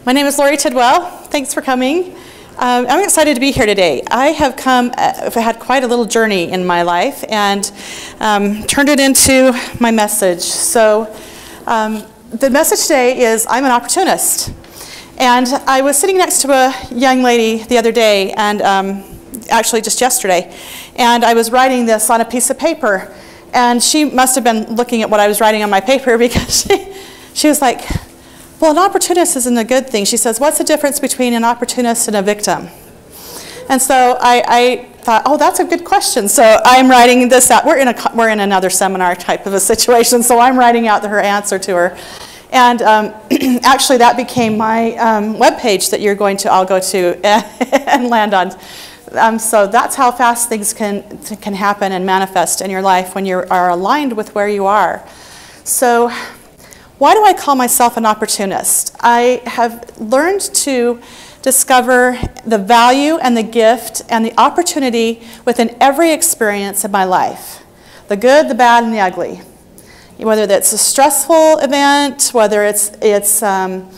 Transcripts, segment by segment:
My name is Tidwell. Thanks for coming. I'm excited to be here today. I have had quite a little journey in my life and turned it into my message. So the message today is I'm an opportunist. And I was sitting next to a young lady the other day, and actually just yesterday, and I was writing this on a piece of paper. And she must have been looking at what I was writing on my paper because she was like, well, an opportunist isn't a good thing. She says, what's the difference between an opportunist and a victim? And so I thought, oh, that's a good question. So I'm writing this out. We're in another seminar type of a situation, so I'm writing out her answer to her. And actually, that became my webpage that you're going to all go to and land on. So that's how fast things can happen and manifest in your life when you are aligned with where you are. So why do I call myself an opportunist? I have learned to discover the value and the gift and the opportunity within every experience of my life. The good, the bad, and the ugly. Whether that's a stressful event, whether it's an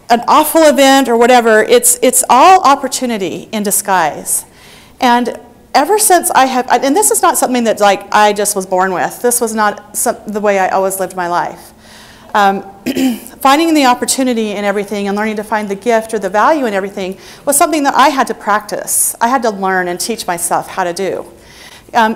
awful event or whatever, it's all opportunity in disguise. And ever since I have, and this is not something that like I just was born with. This was not the way I always lived my life. Finding the opportunity in everything and learning to find the gift or the value in everything was something that I had to practice. I had to learn and teach myself how to do.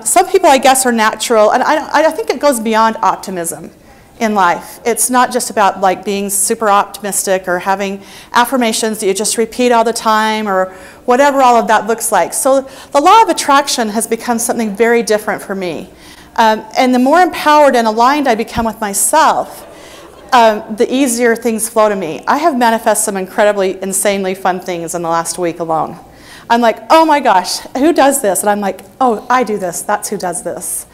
Some people, I guess, are natural, and I think it goes beyond optimism in life. It's not just about like being super optimistic or having affirmations that you just repeat all the time or whatever all of that looks like. So the law of attraction has become something very different for me. And the more empowered and aligned I become with myself, the easier things flow to me. I have manifested some incredibly, insanely fun things in the last week alone. I'm like, oh my gosh, who does this? And I'm like, oh, I do this. That's who does this.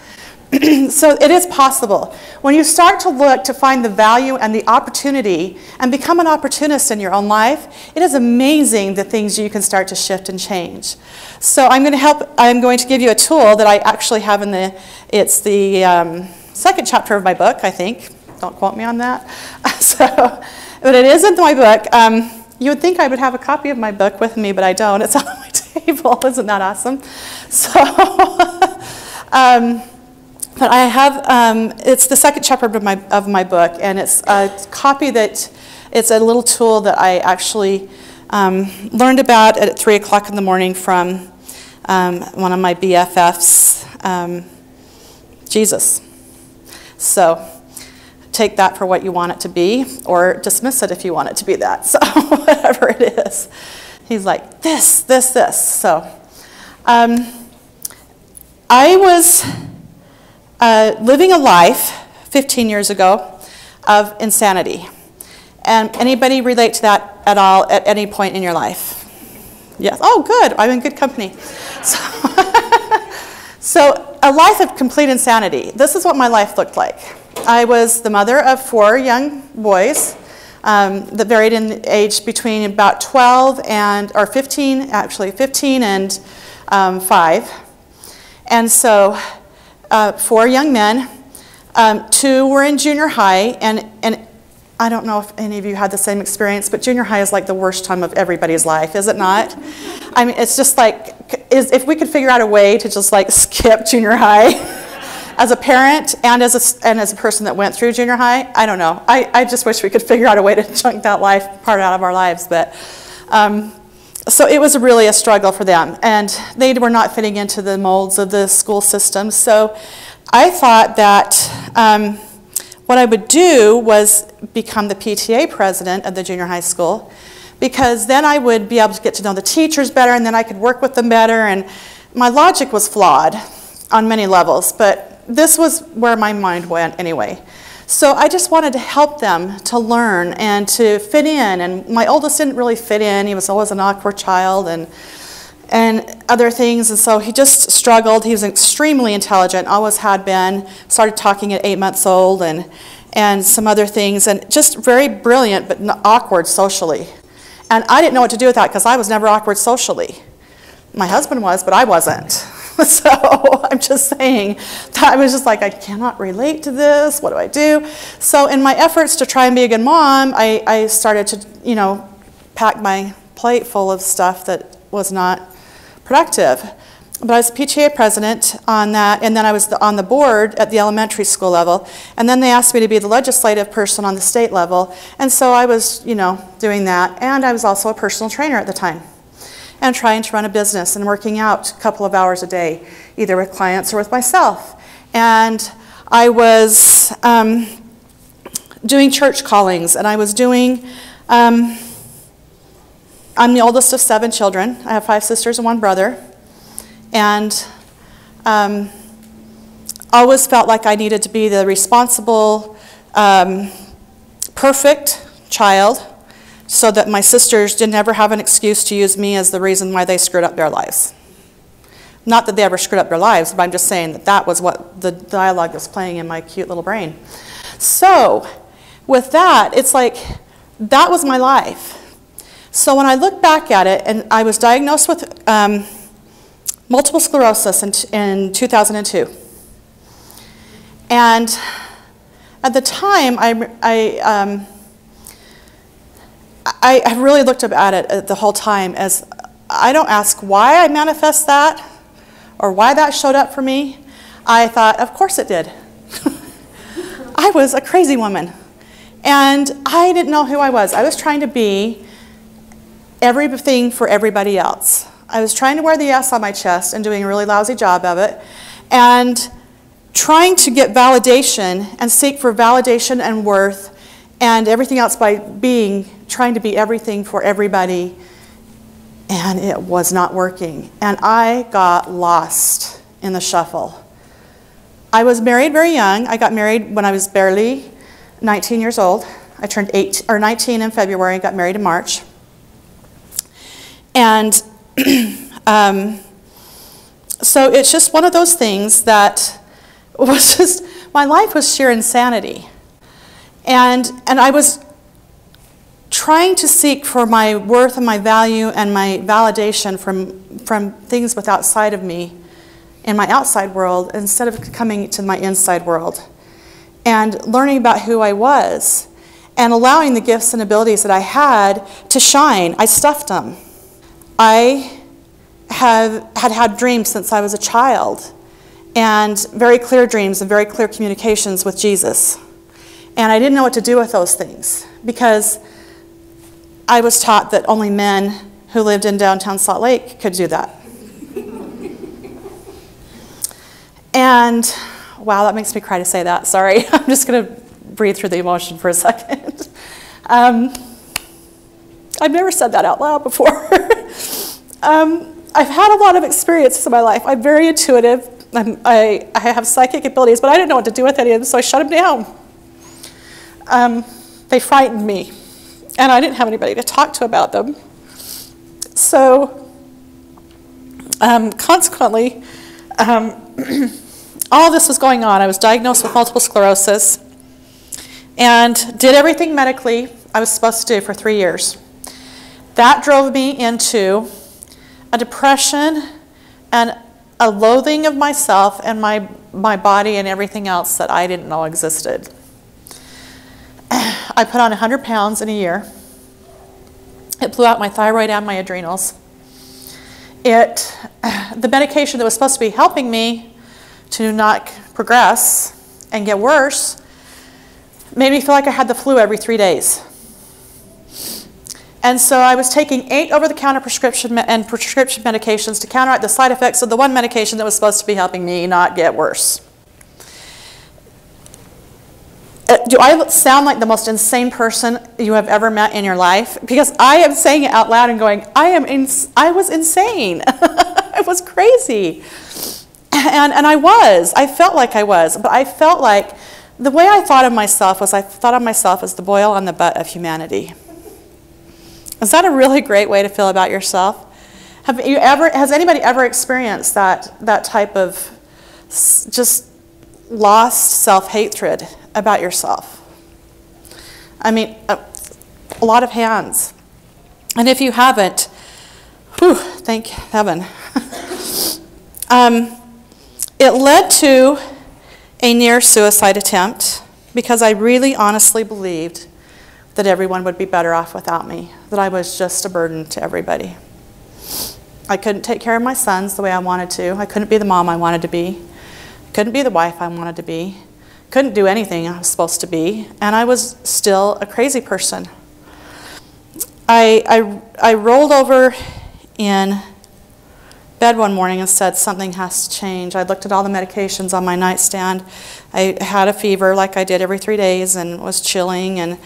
So it is possible. When you start to look to find the value and the opportunity and become an opportunist in your own life, it is amazing the things you can start to shift and change. So I'm going to give you a tool that I actually have it's the second chapter of my book, I think. Don't quote me on that. But it is in my book. You would think I would have a copy of my book with me, but I don't. It's on my table. Isn't that awesome? So, but I have, it's the second chapter of my book, and it's a copy it's a little tool that I actually learned about at 3 o'clock in the morning from one of my BFFs, Jesus. So take that for what you want it to be, or dismiss it if you want it to be that. So whatever it is. He's like, this. So I was living a life 15 years ago of insanity. And anybody relate to that at all at any point in your life? Yes. Oh, good. I'm in good company. So a life of complete insanity. This is what my life looked like. I was the mother of 4 young boys that varied in age between about 12 or 15, actually 15 and 5. And so 4 young men, 2 were in junior high, and I don't know if any of you had the same experience, but junior high is like the worst time of everybody's life, is it not? I mean, it's just like, if we could figure out a way to just like skip junior high, as a parent and as a person that went through junior high, I don't know. I just wish we could figure out a way to chunk that life part out of our lives. But so it was really a struggle for them, and they were not fitting into the molds of the school system. So I thought that what I would do was become the PTA president of the junior high school, because then I would be able to get to know the teachers better, and then I could work with them better. And my logic was flawed on many levels, but this was where my mind went anyway. So I just wanted to help them to learn and to fit in. And my oldest didn't really fit in. He was always an awkward child and other things. And so he just struggled. He was extremely intelligent, always had been. Started talking at 8 months old and some other things. And just very brilliant, but awkward socially. And I didn't know what to do with that because I was never awkward socially. My husband was, but I wasn't. So I'm just saying that I was just like, I cannot relate to this. What do I do? So in my efforts to try and be a good mom, I started to, pack my plate full of stuff that was not productive. But I was PTA president on that, and then I was on the board at the elementary school level, and then they asked me to be the legislative person on the state level, and so I was, doing that, and I was also a personal trainer at the time, and trying to run a business and working out a couple of hours a day, either with clients or with myself. And I was doing church callings, and I was doing, I'm the oldest of 7 children. I have 5 sisters and 1 brother. And always felt like I needed to be the responsible, perfect child so that my sisters didn't ever have an excuse to use me as the reason why they screwed up their lives. Not that they ever screwed up their lives, but I'm just saying that that was what the dialogue was playing in my cute little brain. So with that, it's like that was my life. So when I look back at it, and I was diagnosed with multiple sclerosis in 2002. And at the time, I really looked up at it the whole time as I don't ask why I manifest that or why that showed up for me. I thought, of course it did. I was a crazy woman. And I didn't know who I was. I was trying to be everything for everybody else. I was trying to wear the S on my chest and doing a really lousy job of it, and trying to get validation and seek for validation and worth and everything else by trying to be everything for everybody, and it was not working. And I got lost in the shuffle. I was married very young. I got married when I was barely 19 years old. I turned 19 in February and got married in March. And so it's just one of those things that was just, my life was sheer insanity. And I was trying to seek for my worth and my value and my validation from things with outside of me in my outside world instead of coming to my inside world and learning about who I was and allowing the gifts and abilities that I had to shine. I stuffed them. I had dreams since I was a child, and very clear dreams and very clear communications with Jesus. And I didn't know what to do with those things because I was taught that only men who lived in downtown Salt Lake could do that. And, wow, that makes me cry to say that. Sorry. I'm just going to breathe through the emotion for a second. I've never said that out loud before. I've had a lot of experiences in my life. I'm very intuitive. I have psychic abilities, but I didn't know what to do with any of them, so I shut them down. They frightened me, and I didn't have anybody to talk to about them. So, consequently, all this was going on. I was diagnosed with multiple sclerosis and did everything medically I was supposed to do for 3 years. That drove me into a depression and a loathing of myself and my body and everything else that I didn't know existed. I put on 100 pounds in a year. It blew out my thyroid and my adrenals. The medication that was supposed to be helping me to not progress and get worse made me feel like I had the flu every 3 days. And so I was taking 8 over-the-counter prescription medications to counteract the side effects of the one medication that was supposed to be helping me not get worse. Do I sound like the most insane person you have ever met in your life? Because I am saying it out loud and going, I was insane. I was crazy. And I felt like I was, but I felt like the way I thought of myself was I thought of myself as the boil on the butt of humanity. Is that a really great way to feel about yourself? Has anybody ever experienced that type of just lost self-hatred about yourself? I mean, a lot of hands. And if you haven't, whew, thank heaven. It led to a near suicide attempt because I really honestly believed that everyone would be better off without me, that I was just a burden to everybody. I couldn't take care of my sons the way I wanted to. I couldn't be the mom I wanted to be. Couldn't be the wife I wanted to be. Couldn't do anything I was supposed to be. And I was still a crazy person. I rolled over in bed one morning and said, something has to change. I looked at all the medications on my nightstand. I had a fever like I did every 3 days and was chilling and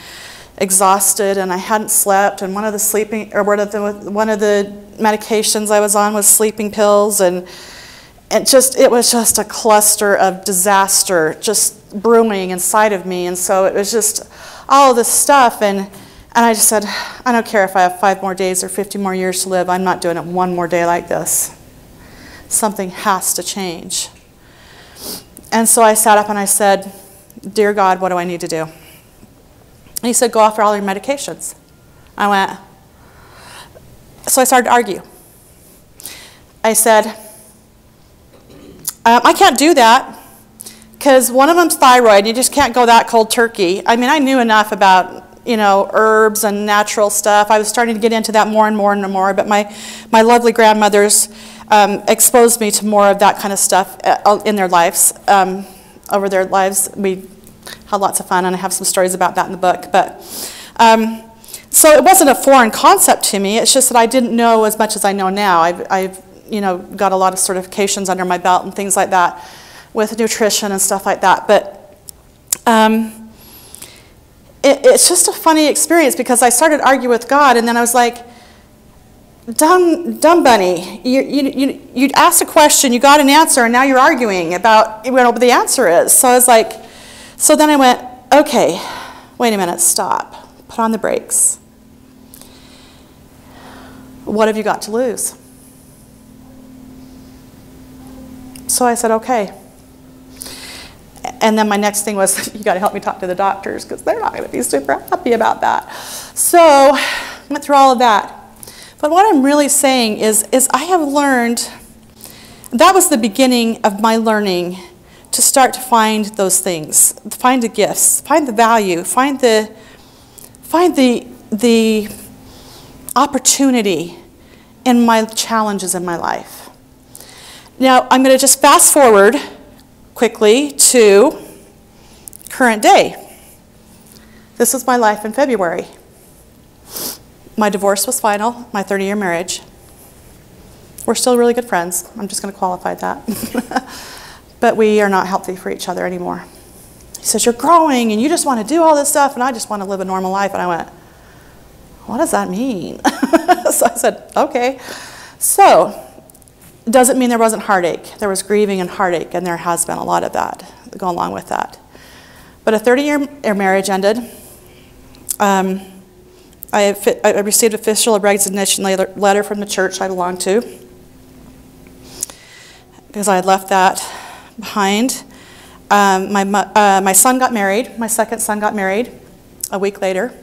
exhausted, and I hadn't slept, and one of the medications I was on was sleeping pills, and it was just a cluster of disaster just brewing inside of me. And so it was just all of this stuff, and I just said, I don't care if I have 5 more days or 50 more years to live, I'm not doing it one more day like this. Something has to change. And so I sat up and I said, dear God, what do I need to do? And he said, go off all your medications. I went, so I started to argue. I said, I can't do that because one of them's thyroid. You just can't go that cold turkey. I mean, I knew enough about, herbs and natural stuff. I was starting to get into that more and more and more, but my lovely grandmothers exposed me to more of that kind of stuff in their lives. Over their lives, we had lots of fun, and I have some stories about that in the book. But so it wasn't a foreign concept to me. It's just that I didn't know as much as I know now. I've got a lot of certifications under my belt and things like that with nutrition and stuff like that. But it's just a funny experience because I started arguing with God, and then I was like, dumb bunny, you asked a question, you got an answer, and now you're arguing about what the answer is. So I was like, so then I went, okay, wait a minute, stop, put on the brakes. What have you got to lose? So I said, okay. And then my next thing was, you got to help me talk to the doctors because they're not going to be super happy about that. So I went through all of that. But what I'm really saying is I have learned, that was the beginning of my learning to start to find those things, find the gifts, find the value, find the opportunity in my challenges in my life. Now, I'm going to just fast forward quickly to current day. This was my life in February. My divorce was final, my 30-year marriage. We're still really good friends. I'm just going to qualify that. But we are not healthy for each other anymore. He says, you're growing and you just want to do all this stuff and I just want to live a normal life. And I went, what does that mean? So I said, okay. So it doesn't mean there wasn't heartache. There was grieving and heartache, and there has been a lot of that going along with that. But a 30-year marriage ended. I received official recognition letter from the church I belonged to because I had left that behind. My son got married. My second son got married a week later.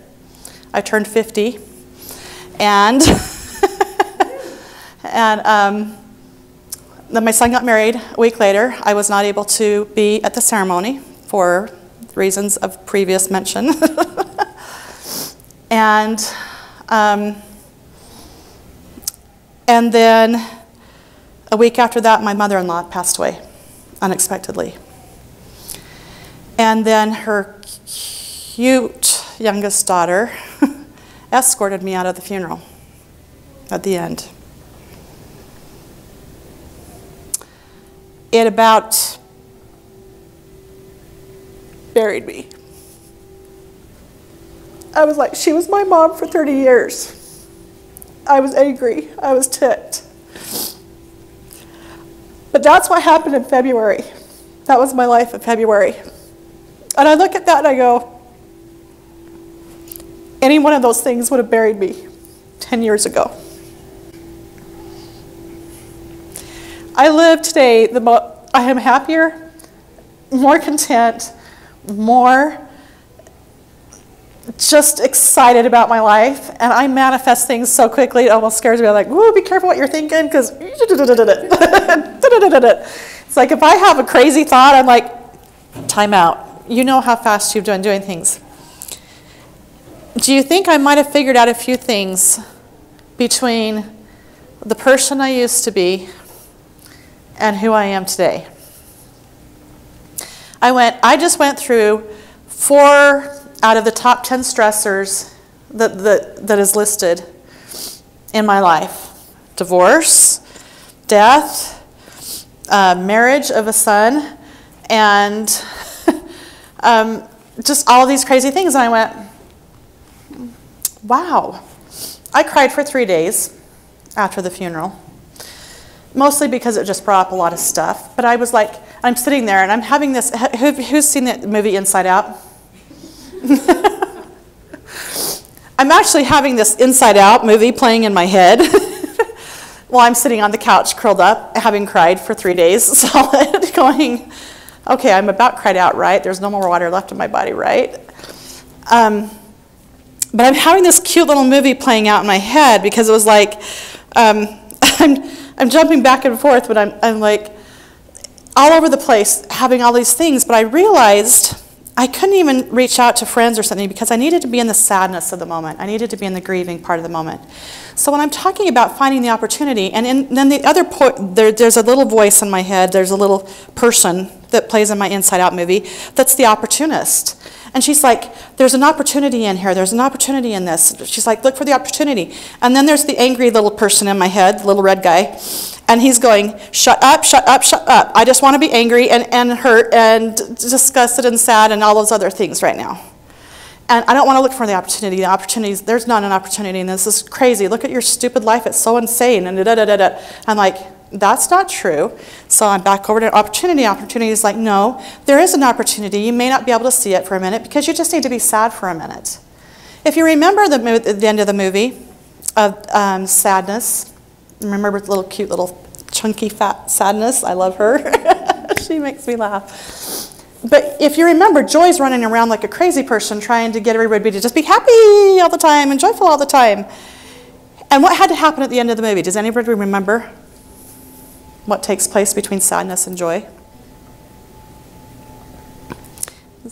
I turned 50, and then my son got married a week later. I was not able to be at the ceremony for reasons of previous mention. And then a week after that, my mother-in-law passed away unexpectedly. And then her cute youngest daughter escorted me out of the funeral at the end. It about buried me. I was like, she was my mom for 30 years. I was angry. I was ticked. But that's what happened in February. That was my life in February. And I look at that and I go, any one of those things would have buried me 10 years ago. I live today, I am happier, more content, more just excited about my life, and I manifest things so quickly it almost scares me. I'm like, "Whoa, be careful what you're thinking," because it's like if I have a crazy thought, I'm like, time out. You know how fast you've been doing things. Do you think I might have figured out a few things between the person I used to be and who I am today? I just went through 4 out of the top 10 stressors that is listed in my life. Divorce, death, marriage of a son, and just all these crazy things. And I went, wow. I cried for 3 days after the funeral, mostly because it just brought up a lot of stuff. But I was like, I'm sitting there and I'm having this, who's seen the movie Inside Out? I'm actually having this Inside Out movie playing in my head while I'm sitting on the couch curled up, having cried for 3 days solid, going, okay, I'm about cried out, right? There's no more water left in my body, right? But I'm having this cute little movie playing out in my head because it was like, I'm jumping back and forth, but I'm like all over the place having all these things, but I realized I couldn't even reach out to friends or something because I needed to be in the sadness of the moment. I needed to be in the grieving part of the moment. So when I'm talking about finding the opportunity, and then the other point, there's a little voice in my head, there's a little person that plays in my Inside Out movie that's the opportunist. And she's like, there's an opportunity in here, there's an opportunity in this. She's like, look for the opportunity. And then there's the angry little person in my head, the little red guy, and he's going, shut up, shut up, shut up. I just want to be angry and hurt and disgusted and sad and all those other things right now. And I don't want to look for the opportunity. The opportunities, there's not an opportunity, and this is crazy. Look at your stupid life, it's so insane, and da-da-da-da-da. I'm like, that's not true. So I'm back over to opportunity. Opportunity is like, no, there is an opportunity. You may not be able to see it for a minute because you just need to be sad for a minute. If you remember the end of the movie of Sadness, remember the little cute little chunky fat Sadness? I love her. She makes me laugh. But if you remember, Joy's running around like a crazy person trying to get everybody to just be happy all the time and joyful all the time. And what had to happen at the end of the movie? Does anybody remember what takes place between sadness and joy?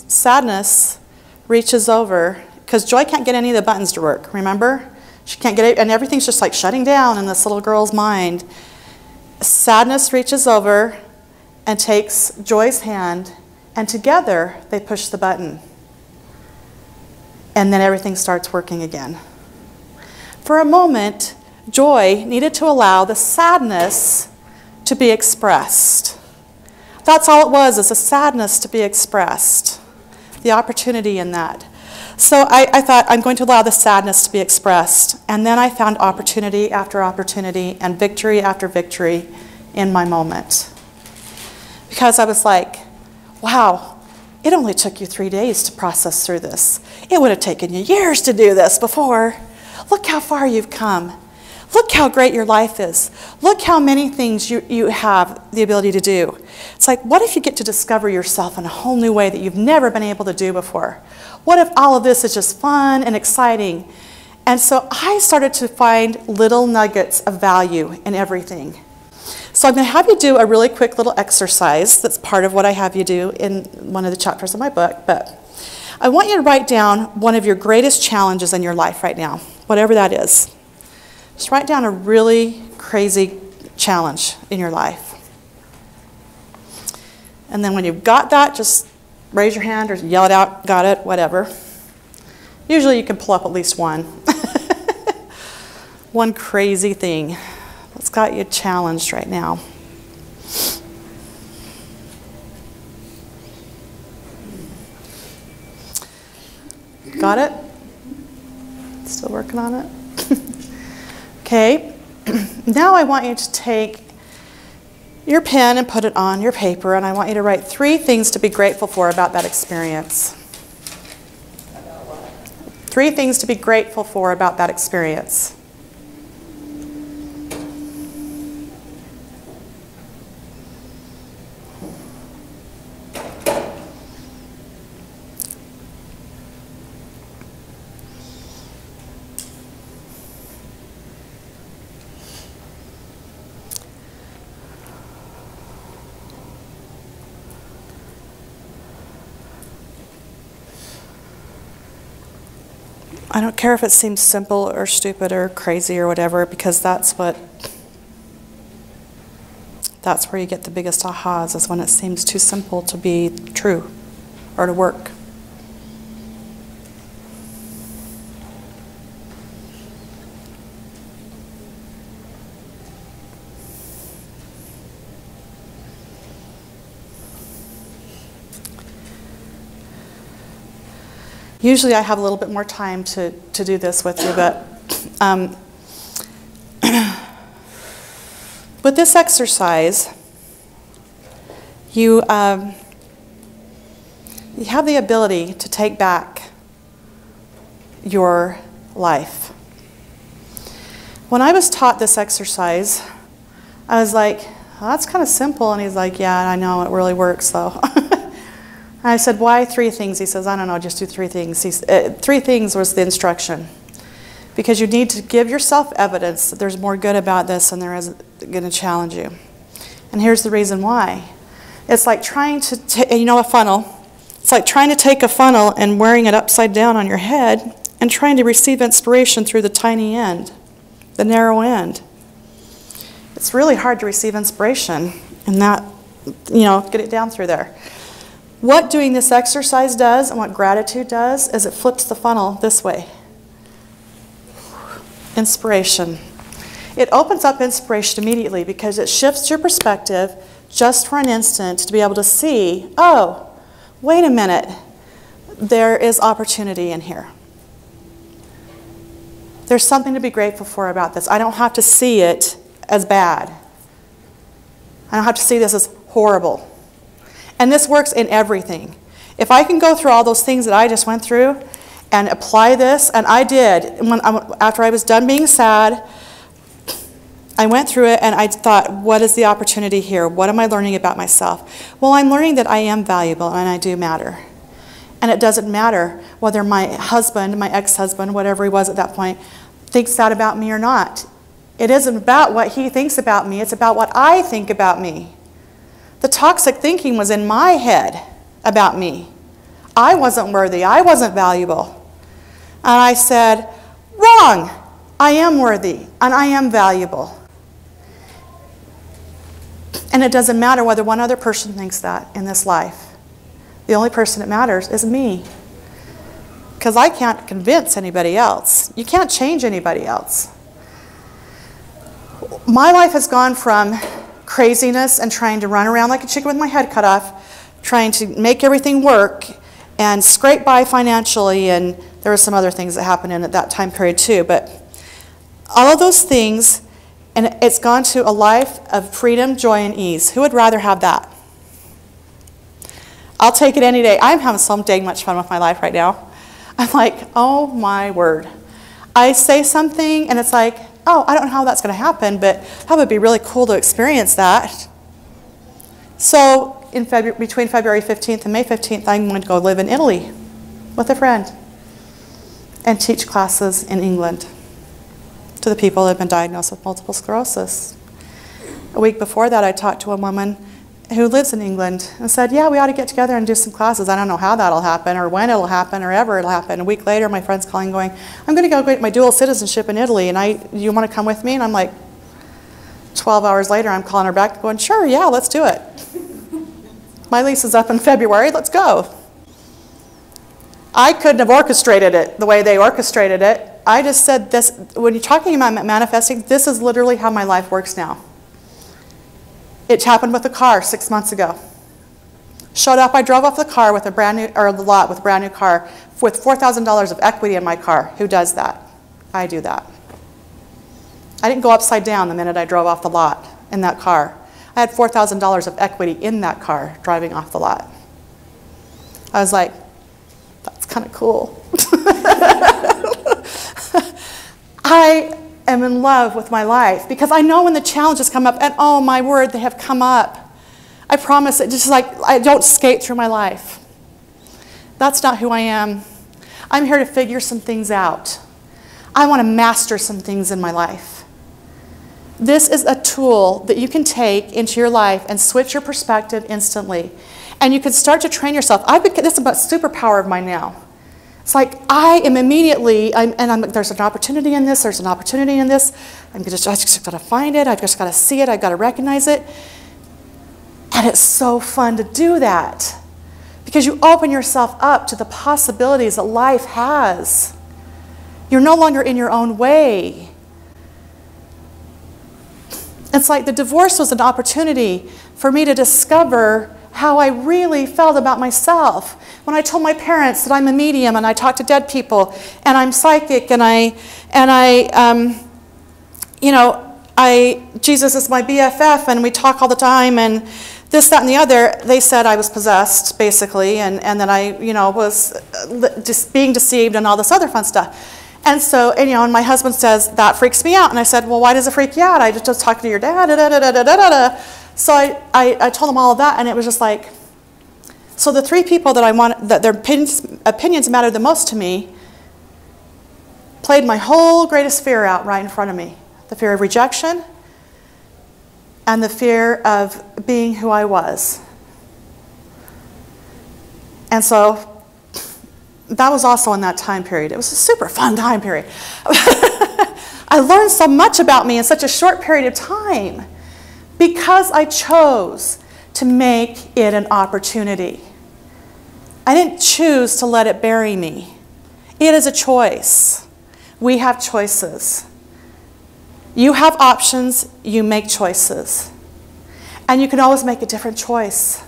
Sadness reaches over, because Joy can't get any of the buttons to work, remember? She can't get it, and everything's just like shutting down in this little girl's mind. Sadness reaches over and takes Joy's hand, and together they push the button. And then everything starts working again. For a moment, Joy needed to allow the sadness to be expressed. That's all it was, is a sadness to be expressed. The opportunity in that. So I thought, I'm going to allow the sadness to be expressed. And then I found opportunity after opportunity and victory after victory in my moment. Because I was like, wow, it only took you 3 days to process through this. It would have taken you years to do this before. Look how far you've come. Look how great your life is. Look how many things you have the ability to do. It's like, what if you get to discover yourself in a whole new way that you've never been able to do before? What if all of this is just fun and exciting? And so I started to find little nuggets of value in everything. So I'm going to have you do a really quick little exercise that's part of what I have you do in one of the chapters of my book. But I want you to write down one of your greatest challenges in your life right now, whatever that is. Just write down a really crazy challenge in your life. And then when you've got that, just raise your hand or yell it out, got it, whatever. Usually you can pull up at least one. One crazy thing that's got you challenged right now. Got it? Still working on it? Okay, now I want you to take your pen and put it on your paper, and I want you to write 3 things to be grateful for about that experience. 3 things to be grateful for about that experience. I don't care if it seems simple or stupid or crazy or whatever, because that's where you get the biggest ahas, is when it seems too simple to be true or to work. Usually I have a little bit more time to do this with you, but with this exercise, you have the ability to take back your life. When I was taught this exercise, I was like, well, that's kind of simple. And he's like, yeah, I know, it really works though. I said, why 3 things? He says, I don't know, just do 3 things. 3 things was the instruction. Because you need to give yourself evidence that there's more good about this than there is going to challenge you. And here's the reason why. It's like trying to, a funnel. It's like trying to take a funnel and wearing it upside down on your head and trying to receive inspiration through the tiny end, the narrow end. It's really hard to receive inspiration and not, get it down through there. What doing this exercise does and what gratitude does is it flips the funnel this way. Inspiration. It opens up inspiration immediately because it shifts your perspective just for an instant to be able to see, oh, wait a minute, there is opportunity in here. There's something to be grateful for about this. I don't have to see it as bad. I don't have to see this as horrible. And this works in everything. If I can go through all those things that I just went through and apply this, and I did, after I was done being sad, I went through it and I thought, what is the opportunity here? What am I learning about myself? Well, I'm learning that I am valuable and I do matter. And it doesn't matter whether my husband, my ex-husband, whatever he was at that point, thinks that about me or not. It isn't about what he thinks about me, it's about what I think about me. The toxic thinking was in my head about me. I wasn't worthy. I wasn't valuable. And I said, wrong. I am worthy and I am valuable. And it doesn't matter whether one other person thinks that in this life. The only person that matters is me. Because I can't convince anybody else. You can't change anybody else. My life has gone from craziness and trying to run around like a chicken with my head cut off, trying to make everything work and scrape by financially, and there were some other things that happened in at that time period too, but all of those things, and it's gone to a life of freedom, joy, and ease. Who would rather have that? I'll take it any day. I'm having so dang much fun with my life right now. I'm like, oh my word. I say something and it's like, oh, I don't know how that's going to happen, but that would be really cool to experience that. So between February 15th and May 15th, I'm going to go live in Italy with a friend and teach classes in England to the people that have been diagnosed with multiple sclerosis. A week before that, I talked to a woman who lives in England and said, yeah, we ought to get together and do some classes. I don't know how that'll happen or when it'll happen or ever it'll happen. A week later, my friend's calling going, I'm going to go get my dual citizenship in Italy, and you want to come with me? And I'm like, 12 hours later, I'm calling her back going, sure, yeah, let's do it. My lease is up in February, let's go. I couldn't have orchestrated it the way they orchestrated it. I just said this, when you're talking about manifesting, this is literally how my life works now. It happened with a car 6 months ago. Showed up, I drove off the car with a brand new, or the lot with a brand new car with $4,000 of equity in my car. Who does that? I do that. I didn't go upside down the minute I drove off the lot in that car. I had $4,000 of equity in that car driving off the lot. I was like, that's kind of cool. I am in love with my life because I know when the challenges come up, and oh my word, they have come up. I promise it, just like I don't skate through my life. That's not who I am. I'm here to figure some things out. I want to master some things in my life. This is a tool that you can take into your life and switch your perspective instantly. And you can start to train yourself. This is a superpower of mine now. It's like I am immediately, there's an opportunity in this, there's an opportunity in this. I just got to find it, I've just got to see it, I've got to recognize it. And it's so fun to do that because you open yourself up to the possibilities that life has. You're no longer in your own way. It's like the divorce was an opportunity for me to discover how I really felt about myself. When I told my parents that I'm a medium and I talk to dead people and I'm psychic and Jesus is my BFF and we talk all the time and this, that, and the other, they said I was possessed, basically, and that I, was just being deceived and all this other fun stuff. And so, and my husband says, that freaks me out. And I said, well, why does it freak you out? I just talked to your dad, da-da-da-da-da-da-da. So I told him all of that, and it was just like, so the three people that I want, that their opinions mattered the most to me, played my whole greatest fear out right in front of me. The fear of rejection and the fear of being who I was. And so that was also in that time period. It was a super fun time period. I learned so much about me in such a short period of time because I chose to make it an opportunity. I didn't choose to let it bury me. It is a choice. We have choices. You have options, you make choices. And you can always make a different choice.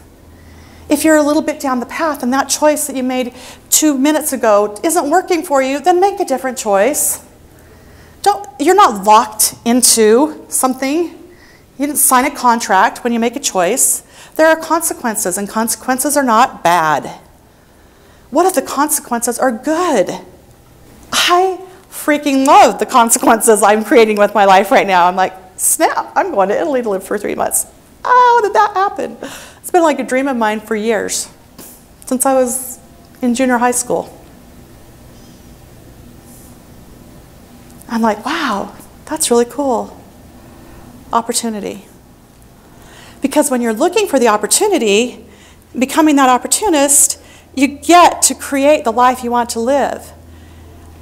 If you're a little bit down the path and that choice that you made 2 minutes ago isn't working for you, then make a different choice. You're not locked into something. You didn't sign a contract when you make a choice. There are consequences, and consequences are not bad. What if the consequences are good? I freaking love the consequences I'm creating with my life right now. I'm like, snap, I'm going to Italy to live for 3 months. How did that happen? It's been like a dream of mine for years, since I was in junior high school. I'm like, wow, that's really cool. Opportunity. Because when you're looking for the opportunity, becoming that opportunist, you get to create the life you want to live.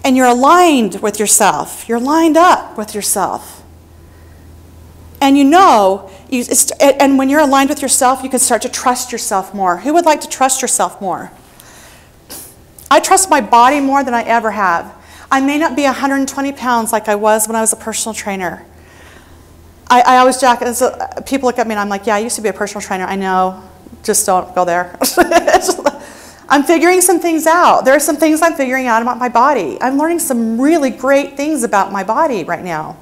And you're aligned with yourself. You're lined up with yourself. And and when you're aligned with yourself, you can start to trust yourself more. Who would like to trust yourself more? I trust my body more than I ever have. I may not be 120 pounds like I was when I was a personal trainer. I always joke, and so people look at me and I'm like, yeah, I used to be a personal trainer. I know, just don't go there. I'm figuring some things out. There are some things I'm figuring out about my body. I'm learning some really great things about my body right now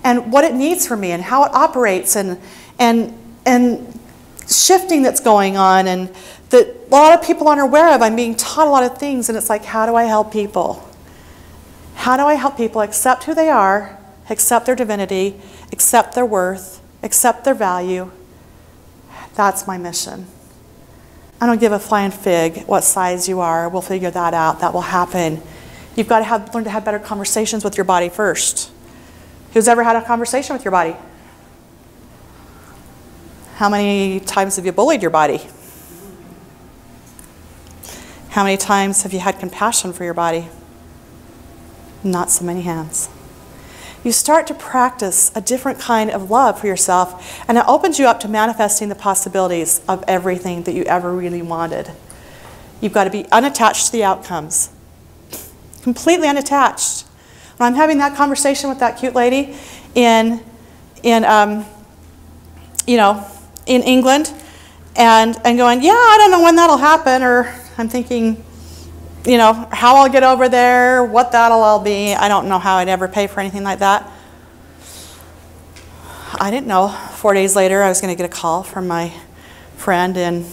and what it needs from me and how it operates and shifting that's going on and that a lot of people aren't aware of. I'm being taught a lot of things, and it's like, how do I help people? How do I help people accept who they are, accept their divinity, accept their worth, accept their value? That's my mission. I don't give a flying fig what size you are. We'll figure that out. That will happen. You've got to learn to have better conversations with your body first. Who's ever had a conversation with your body? How many times have you bullied your body? How many times have you had compassion for your body? Not so many hands. You start to practice a different kind of love for yourself, and it opens you up to manifesting the possibilities of everything that you ever really wanted. You've got to be unattached to the outcomes. Completely unattached. When I'm having that conversation with that cute lady in England and going, yeah, I don't know when that'll happen, or I'm thinking, how I'll get over there, what that'll all be. I don't know how I'd ever pay for anything like that. I didn't know 4 days later I was going to get a call from my friend, and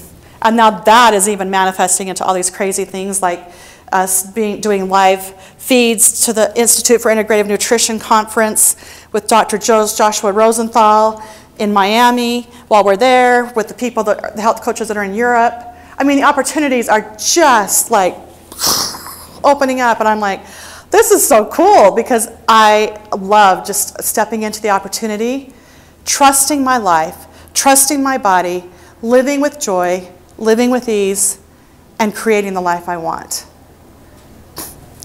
now that is even manifesting into all these crazy things like us doing live feeds to the Institute for Integrative Nutrition Conference with Dr. Joshua Rosenthal in Miami while we're there with the people, the health coaches that are in Europe. I mean, the opportunities are just like opening up, and I'm like, this is so cool, because I love just stepping into the opportunity, trusting my life, trusting my body, living with joy, living with ease, and creating the life I want.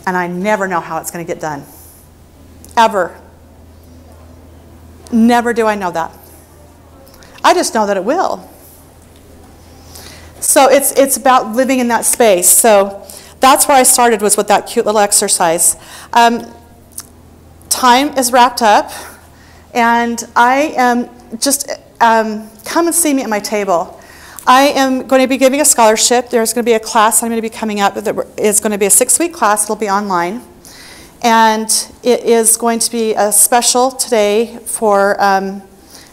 and I never know how it's going to get done. Ever. Never do I know that. I just know that it will. So it's about living in that space. So that's where I started, was with that cute little exercise. Time is wrapped up, and I am just, come and see me at my table. I am going to be giving a scholarship. There's going to be a class I'm going to be coming up that is going to be a 6-week class. It'll be online. And it is going to be a special today for, I'm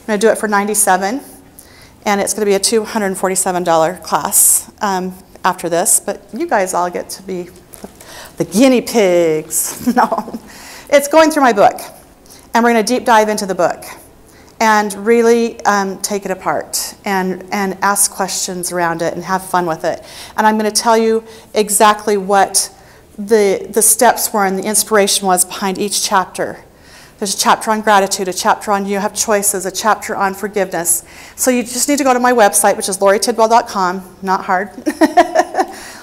going to do it for $97. And it's going to be a $247 class after this. But you guys all get to be the guinea pigs. No. It's going through my book. And we're going to deep dive into the book and really take it apart and ask questions around it and have fun with it. And I'm going to tell you exactly what the steps were and the inspiration was behind each chapter. There's a chapter on gratitude, a chapter on you have choices, a chapter on forgiveness. So you just need to go to my website, which is LoriTidwell.com, not hard.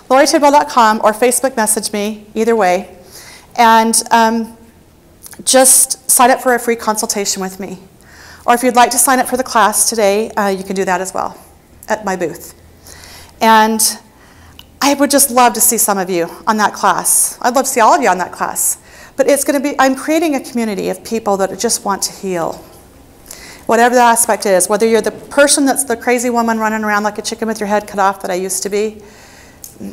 LoriTidwell.com, or Facebook message me, either way. And just sign up for a free consultation with me. Or if you'd like to sign up for the class today, you can do that as well at my booth. And I would just love to see some of you on that class. I'd love to see all of you on that class. But it's going to be, I'm creating a community of people that just want to heal. Whatever the aspect is, whether you're the person that's the crazy woman running around like a chicken with your head cut off that I used to be,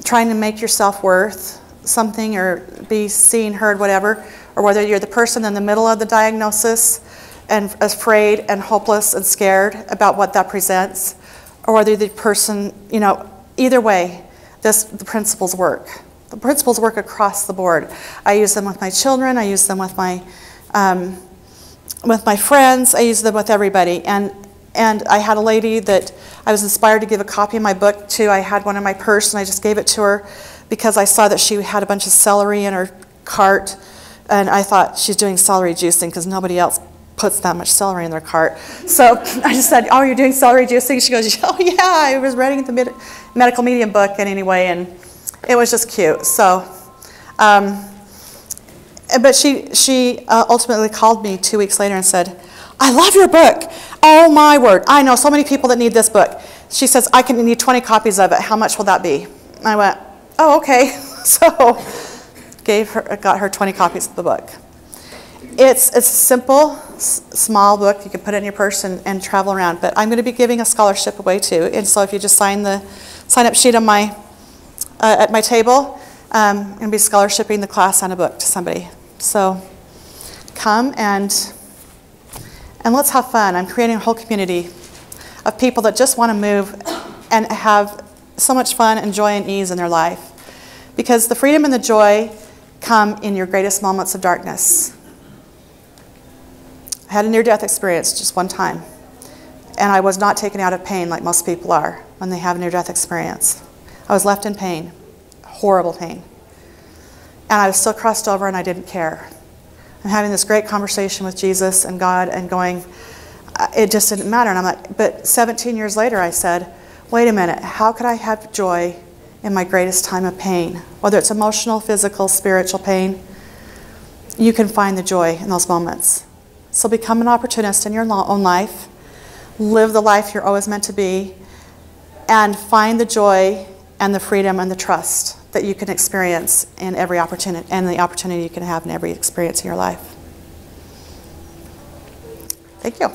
trying to make yourself worth something or be seen, heard, whatever, or whether you're the person in the middle of the diagnosis and afraid and hopeless and scared about what that presents, or whether the person, you know, either way, the principles work. The principles work across the board. I use them with my children. I use them with my friends. I use them with everybody. And I had a lady that I was inspired to give a copy of my book to. I had one in my purse, and I just gave it to her because I saw that she had a bunch of celery in her cart, and I thought she's doing celery juicing because nobody else puts that much celery in their cart. So I just said, "Oh, you're doing celery juicing?" She goes, "Oh yeah, I was reading the medical medium book anyway," and it was just cute. So, but she ultimately called me 2 weeks later and said, "I love your book. Oh my word, I know so many people that need this book." She says, "I can need 20 copies of it. How much will that be?" And I went, "Oh, okay." So got her 20 copies of the book. It's a simple, small book. You can put it in your purse and travel around. But I'm going to be giving a scholarship away too. And so if you just sign the sign-up sheet on my at my table, I'm going to be scholarshiping the class on a book to somebody. So come and let's have fun. I'm creating a whole community of people that just want to move and have so much fun and joy and ease in their life. Because the freedom and the joy come in your greatest moments of darkness. I had a near-death experience just one time, and I was not taken out of pain like most people are when they have a near-death experience. I was left in pain, horrible pain, and I was still crossed over, and I didn't care. I'm having this great conversation with Jesus and God and going, it just didn't matter. And I'm like, but 17 years later I said, wait a minute, how could I have joy in my greatest time of pain? Whether it's emotional, physical, spiritual pain, you can find the joy in those moments. So become an opportunist in your own life, live the life you're always meant to be, and find the joy and the freedom and the trust that you can experience in every opportunity, and the opportunity you can have in every experience in your life. Thank you.